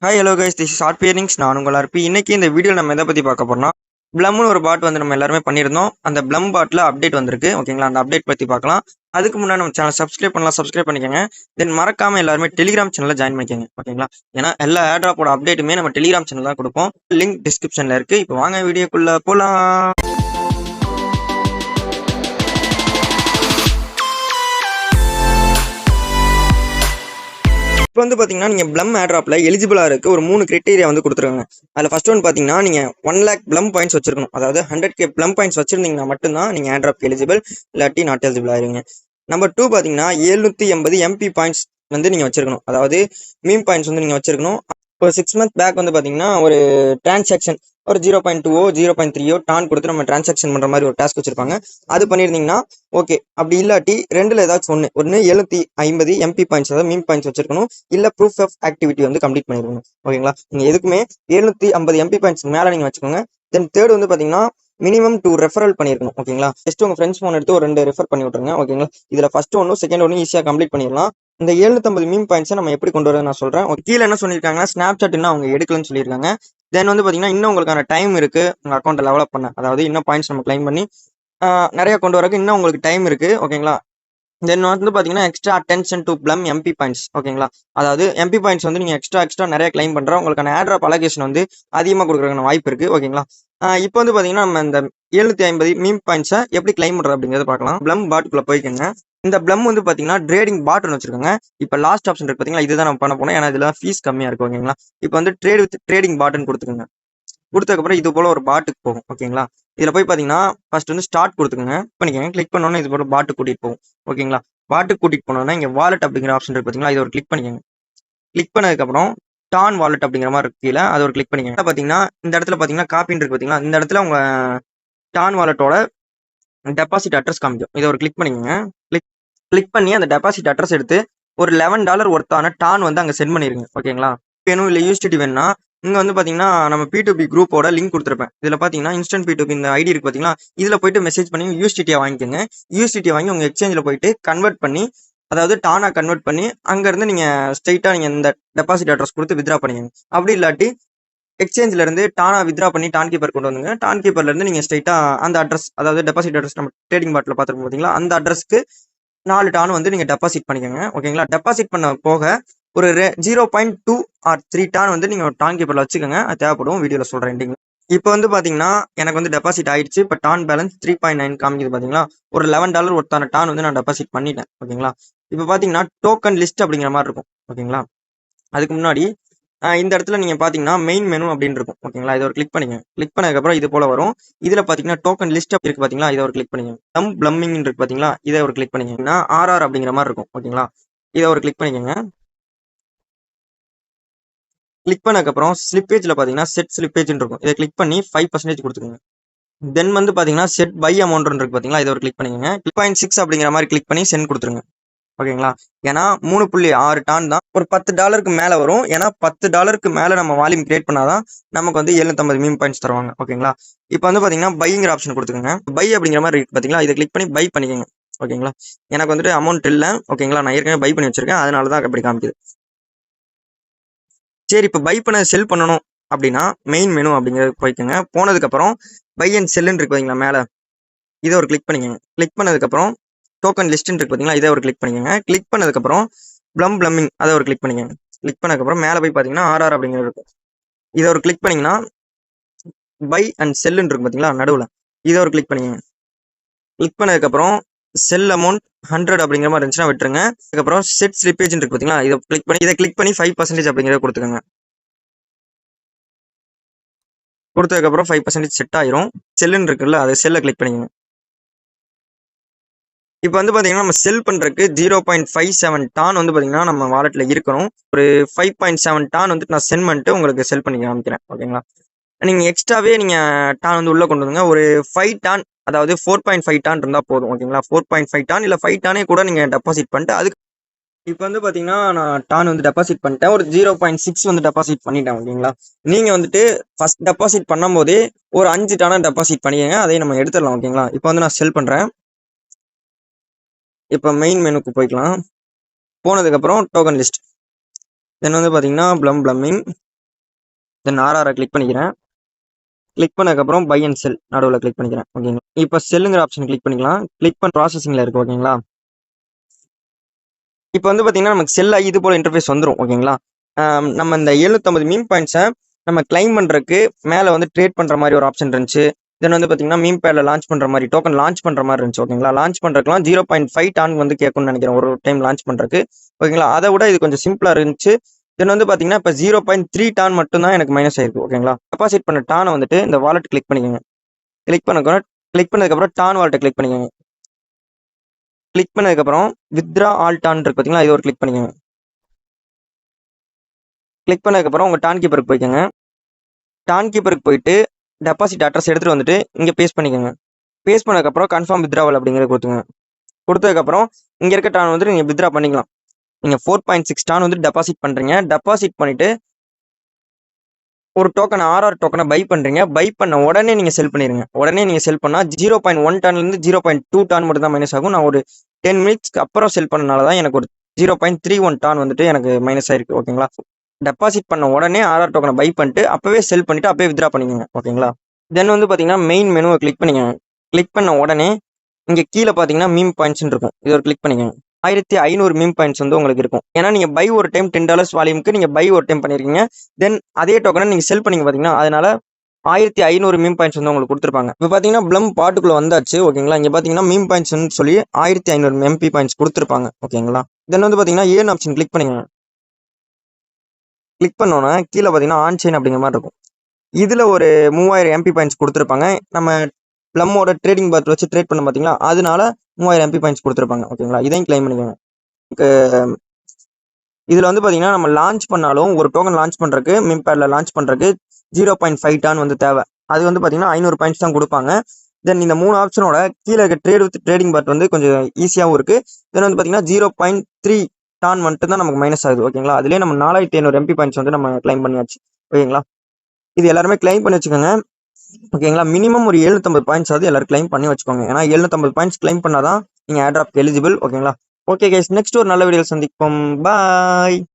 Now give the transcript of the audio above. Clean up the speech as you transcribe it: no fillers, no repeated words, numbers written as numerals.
Hi hello guys, this is RP earnings. நான் உங்கள் RB. இன்னைக்கு இந்த வீடியோ நம்ம எதை பற்றி பார்க்க போறோம்னா, ப்ளம்னு ஒரு பாட் வந்து நம்ம எல்லாருமே பண்ணியிருந்தோம். அந்த ப்ளம் பாட்டில் அப்டேட் வந்திருக்கு. ஓகேங்களா, அந்த அப்டேட் பற்றி பார்க்கலாம். அதுக்கு முன்னாடி நம்ம சேனல் சப்ஸ்கிரைப் பண்ணலாம், சப்ஸ்கிரைப் பண்ணிக்கோங்க. தென் மறக்காம எல்லாருமே டெலிகிராம் சேனலில் ஜாயின் பண்ணிக்கோங்க. ஓகேங்களா, ஏன்னா எல்லா ஏர்ட்ராப்போட அப்டேட்டுமே நம்ம டெலிகிராம் சேனல் தான் கொடுப்போம். லிங்க் டிஸ்கிரிப்ஷனில் இருக்குது. இப்போ வாங்க வீடியோக்குள்ளே போகலாம். இப்போ வந்து பார்த்தீங்கன்னா, நீங்கள் ப்ளம் ஏர்ட்ராப்பில் எலிஜிபிளாக இருக்க ஒரு 3 கிரைட்டீரியா வந்து கொடுத்துருக்காங்க. அதில் ஃபர்ஸ்ட் ஒன் பார்த்தீங்கன்னா, நீங்கள் 1 lakh ப்ளம் பாயிண்ட்ஸ் வச்சிருக்கணும். அதாவது 100K ப்ளம் பாயிண்ட்ஸ் வச்சிருந்தீங்கன்னா மட்டும்தான் நீங்கள் ஏர்ட்ராப் எலிஜிபிள், இல்லாட்டி நாட் எலிஜிபிள் ஆயிருவீங்க. நம்பர் 2 பார்த்தீங்கன்னா 780 MP பாயிண்ட்ஸ் வந்து நீங்கள் வச்சிருக்கணும். அதாவது மீம் பாயிண்ட்ஸ் வந்து நீங்கள் வச்சிருக்கணும். ஒரு 6 month பேக் வந்து பார்த்தீங்கன்னா ஒரு டிரான்சாக்ஷன் ஒரு 0.2 0.3 டான் கொடுத்து நம்ம டிரான்சாக்ஷன் பண்ணுற மாதிரி ஒரு டாஸ்க் வச்சிருப்பாங்க. அது பண்ணியிருந்தீங்கன்னா ஓகே. அப்படி இல்லாட்டி ரெண்டுல ஏதாச்சும் ஒன்று 750 MP பாயிண்ட்ஸ், அதாவது மீம் பாயிண்ட்ஸ் வச்சிருக்கணும். இல்லை ப்ரூஃப் ஆஃப் ஆக்டிவிட்டி வந்து கம்ப்ளீட் பண்ணிருக்கணும். ஓகேங்களா, நீங்கள் எதுக்குமே 750 MP பாயிண்ட்ஸ் மேலே நீங்கள் வச்சுக்கோங்க. தென் தேர்ட் வந்து பார்த்தீங்கன்னா மினிமம் 2 ரெஃபரல் பண்ணியிருக்கணும். ஓகேங்களா, ஜஸ்ட் உங்கள் ஃப்ரெண்ட்ஸ் ஃபோன் எடுத்து ஒரு 2 ரெஃபர் பண்ணி விட்ருங்க. ஓகேங்களா, இதில் ஃபர்ஸ்ட் ஒன்றும் செகண்ட் ஒன்றும் ஈஸியாக கம்ப்ளீட் பண்ணிடலாம். இந்த 750 மீம் பாயிண்ட்ஸை நம்ம எப்படி கொண்டு வரது நான் சொல்கிறேன். கீழே என்ன சொல்லியிருக்காங்கன்னா, ஸ்னாப் சாட் இன்னும் அவங்க எடுக்கலன்னு சொல்லியிருக்காங்க. தென் வந்து பார்த்தீங்கன்னா இன்னும் உங்களுக்கான டைம் இருக்குது உங்கள் அக்கௌண்ட்டை டெவலப் பண்ண, அதாவது இன்னும் பாயிண்ட்ஸ் நம்ம கிளைம் பண்ணி நிறைய கொண்டு வரக்கு இன்னும் உங்களுக்கு டைம் இருக்குது. ஓகேங்களா, தென் வந்து பார்த்தீங்கன்னா extra attention to plum MP points. ஓகேங்களா, அதாவது MP பாயிண்ட்ஸ் வந்து நீங்கள் எக்ஸ்ட்ரா நிறைய கிளைம் பண்ணுற உங்களுக்கான ஏர்ட்ராப் அலோகேஷன் வந்து அதிகமாக கொடுக்குறதுக்கான வாய்ப்பு இருக்குது. ஓகேங்களா, இப்போ வந்து பார்த்தீங்கன்னா நம்ம இந்த 750 மீம் பாயிண்ட்ஸை எப்படி கிளைம் பண்ணுறது அப்படிங்கிறத பார்க்கலாம். ப்ளம் பாட்டுக்குள்ளே போய்க்கோங்க. இந்த ப்ளம் வந்து பார்த்தீங்கன்னா ட்ரேடிங் பாட் ஒன்று வச்சிருக்காங்க. இப்போ லாஸ்ட் ஆப்ஷன் இருக்கு பார்த்தீங்களா, இதுதான் நம்ம பண்ண போனோம். ஏன்னா இதில் ஃபீஸ் கம்மியாக இருக்கும். ஓகேங்களா, இப்போ வந்து ட்ரேட் வித் ட்ரேடிங் பாட்டுன்னு கொடுத்துக்கோங்க. கொடுத்ததுக்கப்புறம் இது போல ஒரு பாட்டுக்கு போகும். ஓகேங்களா, இதில் போய் பார்த்தீங்கன்னா ஃபர்ஸ்ட் வந்து ஸ்டார்ட் கொடுத்துக்கோங்க. பண்ணிக்கோங்க. கிளிக் பண்ணோன்னே இது போல பாட்டு கூட்டிகிட்டு போகும். ஓகேங்களா, பாட்டுக்கு கூட்டிகிட்டு போனோன்னா இங்கே வாலெட் அப்படிங்கிற ஆப்ஷன் இருக்கு பார்த்தீங்களா, இது ஒரு கிளிக் பண்ணிக்கோங்க. கிளிக் பண்ணதுக்கப்புறம் டான் வாலெட் அப்படிங்கிற மாதிரி இருக்கு கீழே, அது ஒரு கிளிக் பண்ணிக்கோங்க. பார்த்தீங்கன்னா இந்த இடத்துல பார்த்தீங்கன்னா காப்பின்னு இருக்கு பார்த்தீங்களா, இந்த இடத்துல உங்கள் டான் வாலெட்டோட டெபாசிட் அட்ரஸ் காமிக்கும். இதை ஒரு கிளிக் பண்ணிக்கோங்க. கிளிக் கிளிக் பண்ணி அந்த டெபாசிட் அட்ரஸ் எடுத்து ஒரு $11 ஒர்த்தான டான் வந்து அங்கே சென்ட் பண்ணிருங்க. ஓகேங்களா, வேணும் இல்லை யூஎஸ்டிடி வேணும்னா இங்கே வந்து பார்த்தீங்கன்னா நம்ம P2P குரூப்போட லிங்க் கொடுத்துருப்பேன். இதில் பார்த்தீங்கன்னா இன்ஸ்டன்ட் P2P இந்த ஐடி இருக்கு பார்த்தீங்களா, இதில் போயிட்டு மெசேஜ் பண்ணி யூஎஸ்டிடியை வாங்கிக்கோங்க. யூஎஸ்டிடியை வாங்கி உங்கள் எக்ஸ்சேஞ்சில் போயிட்டு கன்வெர்ட் பண்ணி, அதாவது டானா கன்வெர்ட் பண்ணி அங்கேருந்து நீங்கள் ஸ்ட்ரைட்டாக நீங்கள் இந்த டெபாசிட் அட்ரஸ் கொடுத்து வித்ரா பண்ணிக்கோங்க. அப்படி இல்லாட்டி எக்ஸ்சேஞ்சில் இருந்து டானா வித்ரா பண்ணி டான் கீப்பர் கொண்டு வந்துங்க. டான் கீப்பர்லேருந்து நீங்கள் ஸ்ட்ரைட்டாக அந்த அட்ரஸ், அதாவது டெபாசிட் அட்ரஸ் நம்ம ட்ரேடிங் பாட்டில் பார்த்துருப்போம் பார்த்தீங்களா, அந்த அட்ரஸ்க்கு 4 டான் வந்து நீங்கள் டெபாசிட் பண்ணிக்கோங்க. ஓகேங்களா, டெபாசிட் பண்ண போக ஒரு 0.2 ஆர் 3 டான் வந்து நீங்கள் டான் கீப்பரில் வச்சுக்கோங்க. அது தேவைப்படும், வீடியோவில் சொல்கிறேன் எண்டிங். இப்போ வந்து பார்த்தீங்கன்னா எனக்கு வந்து டெபாசிட் ஆயிடுச்சு. இப்போ டான் பேலன்ஸ் 3.9 காமிக்குது பார்த்தீங்களா, ஒரு $11 ஒருத்தான டான் வந்து நான் டெபாசிட் பண்ணிட்டேன். ஓகேங்களா, இப்போ பார்த்தீங்கன்னா டோக்கன் லிஸ்ட் அப்படிங்கிற மாதிரி இருக்கும். ஓகேங்களா, அதுக்கு முன்னாடி இந்த இடத்துல நீங்கள் பார்த்தீங்கன்னா மெயின் மெனு அப்படின்னு இருக்கும். ஓகேங்களா, இதை ஒரு கிளிக் பண்ணிங்க. கிளிக் பண்ணதுக்கப்புறம் இது போல வரும். இதில் பார்த்தீங்கன்னா டோக்கன் லிஸ்ட் இருக்கு பார்த்தீங்களா, இதை ஒரு கிளிக் பண்ணிங்க. ப்ளம்மிங் இருக்கு பார்த்தீங்களா, இதை ஒரு கிளிக் பண்ணிங்கன்னா RR அப்படிங்கிற மாதிரி இருக்கும். ஓகேங்களா, இதை ஒரு கிளிக் பண்ணிக்கோங்க. கிளிக் பண்ணதுக்கப்புறம் ஸ்லிப்பேஜில் பார்த்தீங்கன்னா செட் ஸ்லிப்பேஜ்னு இருக்கும். இதை கிளிக் பண்ணி 5% கொடுத்துக்கோங்க. தென் வந்து பார்த்தீங்கன்னா செட் பை அமௌண்ட் இருக்கு பார்த்தீங்களா, இதை ஒரு கிளிக் பண்ணிக்கோங்க. 2.6 அப்படிங்கிற மாதிரி கிளிக் பண்ணி சென்ட் கொடுத்துருங்க. ஓகேங்களா, ஏன்னா 3.6 டான் தான் ஒரு $10 மேலே வரும். ஏன்னா $10 மேலே நம்ம வால்யூம் கிரியேட் பண்ணாதான் நமக்கு வந்து 750 மீம் பாயிண்ட்ஸ் தருவாங்க. ஓகேங்களா, இப்போ வந்து பார்த்தீங்கன்னா பைங்கிற ஆப்ஷன் கொடுத்துக்கோங்க. பை அப்படிங்கிற மாதிரி இருக்கு பார்த்தீங்களா, இதை கிளிக் பண்ணி பை பண்ணிக்கோங்க. ஓகேங்களா, எனக்கு வந்துட்டு அமௌண்ட் இல்லை. ஓகேங்களா, நான் ஏற்கனவே பை பண்ணி வச்சிருக்கேன், அதனால தான் அப்படி காமிக்குது. சரி, இப்போ பை பண்ண செல் பண்ணணும் அப்படின்னா மெயின் மெனு அப்படிங்கிறது போய்க்குங்க. போனதுக்கப்புறம் பை அண்ட் செல்லுன்னு இருக்கு பார்த்தீங்களா மேலே, இதை ஒரு கிளிக் பண்ணிக்கோங்க. கிளிக் பண்ணதுக்கப்புறம் டோக்கன் லிஸ்ட்னு இருக்கு பார்த்தீங்களா, இதை ஒரு கிளிக் பண்ணிக்கோங்க. கிளிக் பண்ணதுக்கப்புறம் ப்ளம்மிங் அதை ஒரு கிளிக் பண்ணிக்கோங்க. கிளிக் பண்ணதுக்கப்புறம் மேலே போய் பார்த்தீங்கன்னா RR அப்படிங்கிறது இருக்கும். இதை ஒரு கிளிக் பண்ணிங்கன்னா பை அண்ட் செல்லுன்னு இருக்கு பார்த்தீங்களா நடுவில், இதை ஒரு கிளிக் பண்ணிக்கோங்க. கிளிக் பண்ணதுக்கப்புறம் செல் அமௌண்ட் 100 அப்படிங்கிற மாதிரி இருந்துச்சுன்னா விட்டுருங்க. அதுக்கப்புறம் செட் ஸ்லிப்பேஜ் இருக்கு பார்த்தீங்களா, இதை கிளிக் பண்ணி 5% அப்படிங்கிறத கொடுத்துக்கோங்க. கொடுத்ததுக்கப்புறம் 5% செட் ஆயிரும். செல்லுன்னு இருக்குல்ல, அதை செல்லை கிளிக் பண்ணிக்கோங்க. இப்போ வந்து பார்த்தீங்கன்னா நம்ம செல் பண்ணுறதுக்கு 0.57 டான் வந்து பார்த்தீங்கன்னா நம்ம வாலெட்டில் இருக்கணும். ஒரு 5.7 டான் வந்துட்டு நான் சென்ட் பண்ணிட்டு உங்களுக்கு செல் பண்ணி காமிக்கிறேன். ஓகேங்களா, நீங்கள் எக்ஸ்ட்ராவே நீங்கள் டான் வந்து உள்ளே கொண்டு வந்துங்க. ஒரு 5 டான், அதாவது 4.5 டான் இருந்தால் போதும். ஓகேங்களா, 4.5 டான் இல்லை 5 டானே கூட நீங்கள் டெபாசிட் பண்ணிட்டு அதுக்கு இப்போ வந்து பார்த்தீங்கன்னா நான் டான் வந்து டெபாசிட் பண்ணிட்டேன். ஒரு 0.6 வந்து டெபாசிட் பண்ணிட்டேன். ஓகேங்களா, நீங்கள் வந்துட்டு ஃபர்ஸ்ட் டெபாசிட் பண்ணும் போதே ஒரு 5 டானா டெபாசிட் பண்ணிக்கங்க. அதையும் நம்ம எடுத்துடலாம். ஓகேங்களா, இப்போ வந்து நான் செல் பண்ணுறேன். இப்போ மெயின் மெனுக்கு போய்க்கலாம். போனதுக்கப்புறம் டோக்கன் லிஸ்ட், தென் வந்து பார்த்தீங்கன்னா ப்ளம்மிங், தென் ஆர்ஆரை கிளிக் பண்ணிக்கிறேன். கிளிக் பண்ணதுக்கப்புறம் பை அண்ட் செல் நடுவில் கிளிக் பண்ணிக்கிறேன். ஓகேங்களா, இப்போ செல்லுங்கிற ஆப்ஷன் கிளிக் பண்ணிக்கலாம். கிளிக் பண்ண ப்ராசஸிங்கில் இருக்குது. ஓகேங்களா, இப்போ வந்து பார்த்தீங்கன்னா நமக்கு செல் ஆகி இது போல் இன்டர்ஃபேஸ் வந்துடும். ஓகேங்களா, நம்ம இந்த 750 மீம் பாயிண்ட்ஸை நம்ம கிளைம் பண்ணுறதுக்கு மேலே வந்து ட்ரேட் பண்ணுற மாதிரி ஒரு ஆப்ஷன் இருந்துச்சு. தென் வந்து பார்த்தீங்கன்னா மீம் பேடில் லான்ச் பண்ணுற மாதிரி டோக்கன் லான்ச் பண்ணுற மாதிரி இருந்துச்சு. ஓகேங்களா, லான்ச் பண்ணுறதுக்குலாம் 0.5 டான் வந்து கேட்கும்னு நினைக்கிறேன் ஒரு டைம் லான்ச் பண்ணுறதுக்கு. ஓகேங்களா, அதை விட இது கொஞ்சம் சிம்பிளாக இருந்துச்சு. தென் வந்து பார்த்தீங்கன்னா இப்போ 0.3 டான் மட்டும் தான் எனக்கு மைனஸ் ஆயிருக்கு. ஓகேங்களா, டெபாசிட் பண்ண டானை வந்துட்டு இந்த வாலெட் கிளிக் பண்ணிக்கோங்க. கிளிக் பண்ணதுக்கப்புறம் டான் வாலெட்டை கிளிக் பண்ணிக்கோங்க. கிளிக் பண்ணதுக்கப்புறம் வித்ரா ஆல் டான் இருக்கு பார்த்தீங்களா, இது ஒரு கிளிக் பண்ணிக்கோங்க. கிளிக் பண்ணதுக்கப்புறம் உங்கள் டான் கீப்பருக்கு போய்க்கோங்க. டான் கீப்பருக்கு போயிட்டு டெபாசிட் அட்ரஸ் எடுத்துகிட்டு வந்துட்டு இங்கே பேஸ்ட் பண்ணிக்கோங்க. பேஸ்ட் பண்ணதுக்கப்புறம் கன்ஃபார்ம் வித்ராவல் அப்படிங்கிறத கொடுத்துங்க. கொடுத்ததுக்கப்புறம் இங்கே இருக்க டான் வந்துட்டு நீங்கள் வித்ரா பண்ணிக்கலாம். நீங்கள் 4.6 டான் வந்து டெபாசிட் பண்ணுறீங்க. டெபாசிட் பண்ணிவிட்டு ஒரு டோக்கன் ஆர்ஆர் டோக்கனை பை பண்ணுறீங்க. பை பண்ண உடனே நீங்கள் செல் பண்ணிடுங்க. உடனே நீங்கள் செல் பண்ணால் 0.1 டான்லேருந்து 0.2 டான் மட்டும் தான் மைனஸ் ஆகும். நான் ஒரு 10 மினிட்ஸ்க்கு அப்புறம் செல் பண்ணனால தான் எனக்கு ஒரு 0.31 டான் வந்துட்டு எனக்கு மைனஸ் ஆயிருக்கு. ஓகேங்களா, டெபாசிட் பண்ண உடனே ஆர்ஆர் டோக்கனை பை பண்ணிட்டு அப்போவே செல் பண்ணிவிட்டு அப்போவே வித்ரா பண்ணிக்கோங்க. ஓகேங்களா, தென் வந்து பார்த்தீங்கன்னா மெயின் மெனுவை கிளிக் பண்ணிக்கோங்க. கிளிக் பண்ண உடனே இங்கே கீழே பார்த்தீங்கன்னா மீம் பாயிண்ட்ஸ்னு இருக்கும். இது ஒரு கிளிக் பண்ணிக்கோங்க. 1500 மீம் பாயிண்ட்ஸ் வந்து உங்களுக்கு இருக்கும். ஏன்னா நீங்கள் பை ஒரு டைம் $10 வால்யூமுக்கு நீங்கள் பை ஒரு டைம் பண்ணியிருக்கீங்க. தென் அதே டோக்கனை நீங்கள் செல் பண்ணிங்க பார்த்தீங்கன்னா அதனால 1500 மீம் பாயிண்ட்ஸ் வந்து உங்களுக்கு கொடுத்துருப்பாங்க. இப்போ பார்த்தீங்கன்னா ப்ளம் பாட்டுக்குள்ளே வந்தாச்சு. ஓகேங்களா, இங்கே பார்த்தீங்கன்னா மீம் பாயிண்ட்ஸ்னு சொல்லி 1500 MP பாயிண்ட்ஸ் கொடுத்துருப்பாங்க. ஓகேங்களா, தென் வந்து பார்த்தீங்கன்னா ஏன் ஆப்ஷன் கிளிக் பண்ணிக்கோங்க. கிளிக் பண்ணோன்னா கீழே பார்த்தீங்கன்னா ஆன் செயின் அப்படிங்கிற மாதிரி இருக்கும். இதில் ஒரு 3000 MP பாயிண்ட்ஸ் கொடுத்துருப்பாங்க. நம்ம ப்ளம்மோட ட்ரேடிங் பாத் வச்சு ட்ரேட் பண்ண பார்த்தீங்களா, அதனால 3000 MP பாயிண்ட்ஸ் கொடுத்துருப்பாங்க. ஓகேங்களா, இதையும் கிளைம் பண்ணிக்கோங்க. இதில் வந்து பார்த்தீங்கன்னா நம்ம லான்ச் பண்ணாலும் ஒரு டோக்கன் லான்ச் பண்ணுறதுக்கு மீம் பேடில் லான்ச் பண்ணுறதுக்கு 0.5 டான் வந்து தேவை. அது வந்து பார்த்தீங்கன்னா 500 பாயிண்ட்ஸ் தான் கொடுப்பாங்க. தென் இந்த 3 ஆப்ஷனோட கீழே இருக்க ட்ரேட் வித் ட்ரேடிங் பாட் வந்து கொஞ்சம் ஈஸியாகவும் இருக்குது. தென் வந்து பார்த்தீங்கன்னா 0.3 டான் மட்டும் தான் நமக்கு மைனஸ் ஆகுது. ஓகேங்களா, அதுலேயே நம்ம 4500 MP பாயிண்ட்ஸ் வந்து நம்ம கிளைம் பண்ணியாச்சு. ஓகேங்களா, இது எல்லாருமே கிளைம் பண்ணி வச்சுக்கோங்க. ஓகேங்களா, மினிமம் ஒரு 750 பாயிண்ட்ஸ் ஆகுது எல்லாரும் கிளைம் பண்ணி வச்சுக்கோங்க. ஏன்னா 750 பாயிண்ட்ஸ் கிளைம் பண்ணாதான் நீங்கள் ஏர்ட்ராப் எலிஜிபிள். ஓகேங்களா, ஓகே கைஸ், நெக்ஸ்ட் ஒரு நல்ல வீடியோ சந்திப்போம். பாய்.